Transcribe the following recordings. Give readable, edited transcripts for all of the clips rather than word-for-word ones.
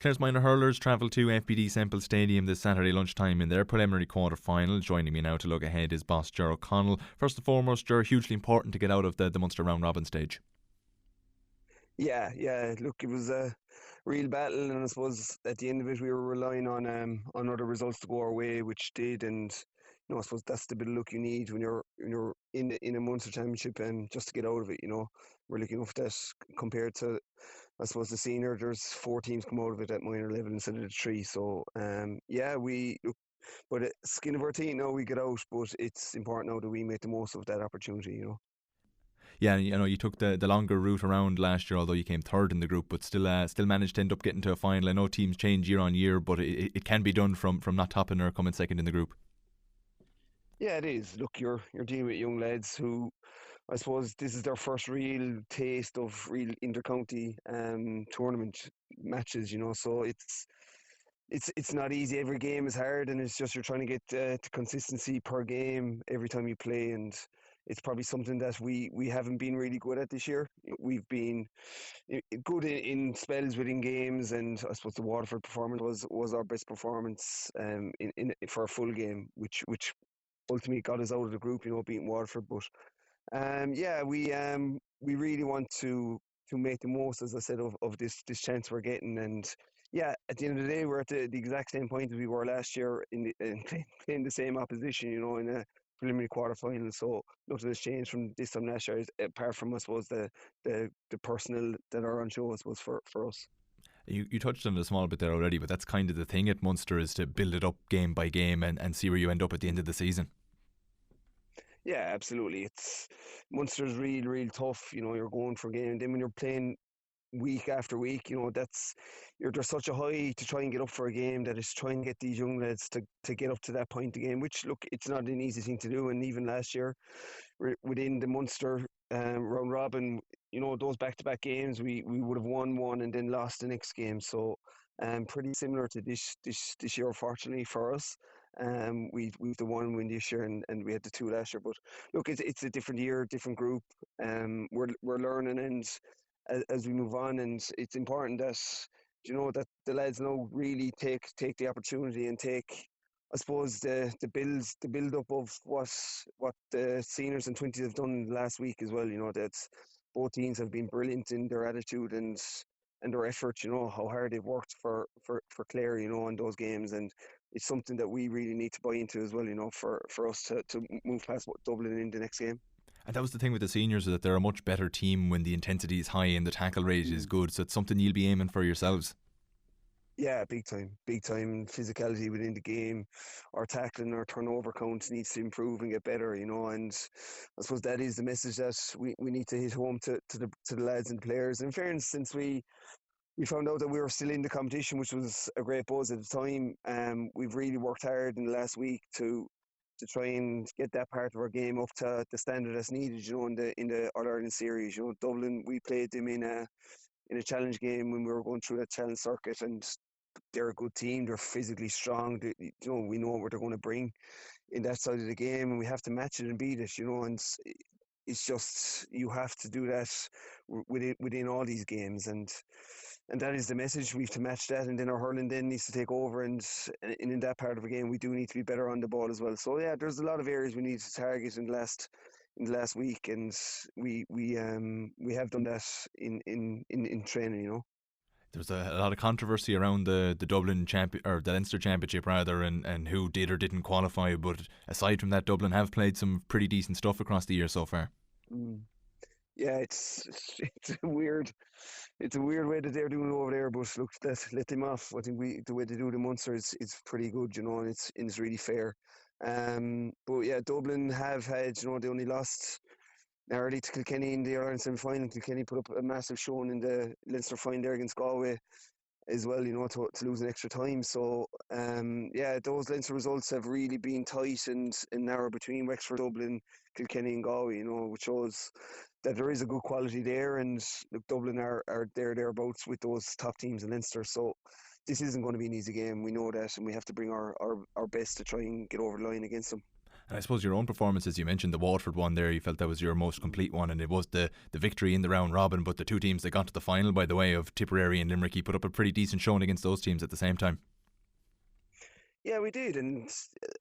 Clare's minor hurlers travel to FBD Semple Stadium this Saturday lunchtime in their preliminary quarter-final. Joining me now to look ahead is boss Ger O'Connell. First and foremost, Ger, hugely important to get out of the Munster round-robin stage. Yeah. Look, it was a real battle, and I suppose at the end of it, we were relying on other results to go our way, which did. And I suppose that's the bit of luck you need when you're in a Munster championship, and just to get out of it. We're looking enough that compared to, I suppose, the senior, there's four teams come out of it at minor level instead of the three. So yeah, we look. But skin of our teeth now we get out, but it's important now that we make the most of that opportunity. Yeah, you took the longer route around last year, although you came third in the group, but still managed to end up getting to a final. I know teams change year on year, but it can be done from not topping or coming second in the group. Yeah, it is. Look, you're dealing with young lads who, I suppose, this is their first real taste of real intercounty tournament matches. So it's not easy. Every game is hard, and it's just you're trying to get to consistency per game every time you play, and it's probably something that we haven't been really good at this year. We've been good in spells within games, and I suppose the Waterford performance was our best performance in for a full game, which ultimately got us out of the group, beating Waterford. But yeah, we really want to make the most, as I said, of this chance we're getting. And yeah, at the end of the day, we're at the exact same point as we were last year in playing the same opposition, in a preliminary quarter final. So nothing has changed from this time last year, apart from, I suppose, the personnel that are on show, I suppose, for us. You touched on it a small bit there already, but that's kind of the thing at Munster, is to build it up game by game and see where you end up at the end of the season. Yeah, absolutely. Munster's real tough. You're going for a game. Then when you're playing week after week, there's such a high to try and get up for a game, that is trying to get these young lads to get up to that point again. Which, look, it's not an easy thing to do. And even last year, within the Munster round robin, those back to back games, we would have won one and then lost the next game. So pretty similar to this year, fortunately for us. We've the one win this year, and we had the two last year. But look, it's a different year, different group. We're learning, and as we move on, and it's important that that the lads now really take the opportunity and take, I suppose, the build up of what the seniors and twenties have done last week as well. That both teams have been brilliant in their attitude and their effort. How hard they've worked for Clare, on those games, and it's something that we really need to buy into as well. For us to move past Dublin in the next game. And that was the thing with the seniors, is that they're a much better team when the intensity is high and the tackle rate is good. So it's something you'll be aiming for yourselves. Yeah, big time physicality within the game. Our tackling, our turnover count needs to improve and get better, and I suppose that is the message that we need to hit home to the lads and players. In fairness, since we found out that we were still in the competition, which was a great buzz at the time, we've really worked hard in the last week to try and get that part of our game up to the standard that's needed, in the All Ireland series. Dublin, we played them in a challenge game when we were going through that challenge circuit, and they're a good team. They're physically strong. We know what they're going to bring in that side of the game, and we have to match it and beat it. And it's just, you have to do that within all these games, and that is the message. We have to match that, and then our hurling then needs to take over, and in that part of the game we do need to be better on the ball as well. So yeah, there's a lot of areas we need to target in the last week, and we have done that in training. There was a lot of controversy around the Dublin champion, or the Leinster Championship rather, and who did or didn't qualify. But aside from that, Dublin have played some pretty decent stuff across the year so far. Mm. Yeah, it's a weird way that they're doing it over there, but look, let them off. I think the way they do the Munster is pretty good, and it's really fair. But yeah, Dublin have had, they only lost narrowly to Kilkenny in the Ireland semi-final. Kilkenny put up a massive showing in the Leinster final there against Galway as well, to lose an extra time. So yeah, those Leinster results have really been tight and narrow between Wexford, Dublin, Kilkenny and Galway, which shows that there is a good quality there. And look, Dublin are thereabouts with those top teams in Leinster. So this isn't going to be an easy game. We know that, and we have to bring our best to try and get over the line against them. And I suppose your own performances, you mentioned the Waterford one there, you felt that was your most complete one, and it was the victory in the round robin, but the two teams that got to the final by the way of Tipperary and Limerick, you put up a pretty decent showing against those teams at the same time. Yeah, we did, and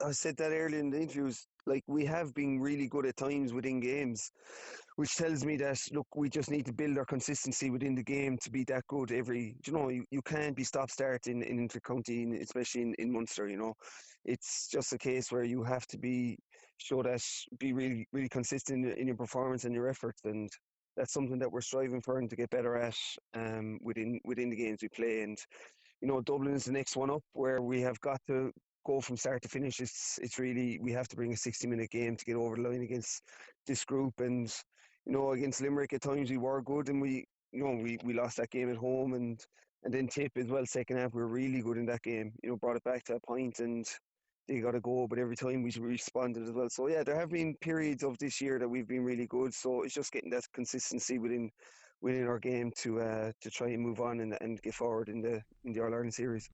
I said that earlier in the interviews. Like, we have been really good at times within games, which tells me that, look, we just need to build our consistency within the game to be that good every. You can't be stop start in intercounty, especially in Munster. It's just a case where you have to show that, be really really consistent in your performance and your efforts, and that's something that we're striving for and to get better at within the games we play. And Dublin is the next one up where we have got to go from start to finish. It's really, we have to bring a 60-minute game to get over the line against this group. And against Limerick at times we were good, and we lost that game at home. And then Tip as well, second half we were really good in that game. Brought it back to a point and they got to go, but every time we responded as well. So yeah, there have been periods of this year that we've been really good. So it's just getting that consistency within our game to try and move on and get forward in the All Ireland series.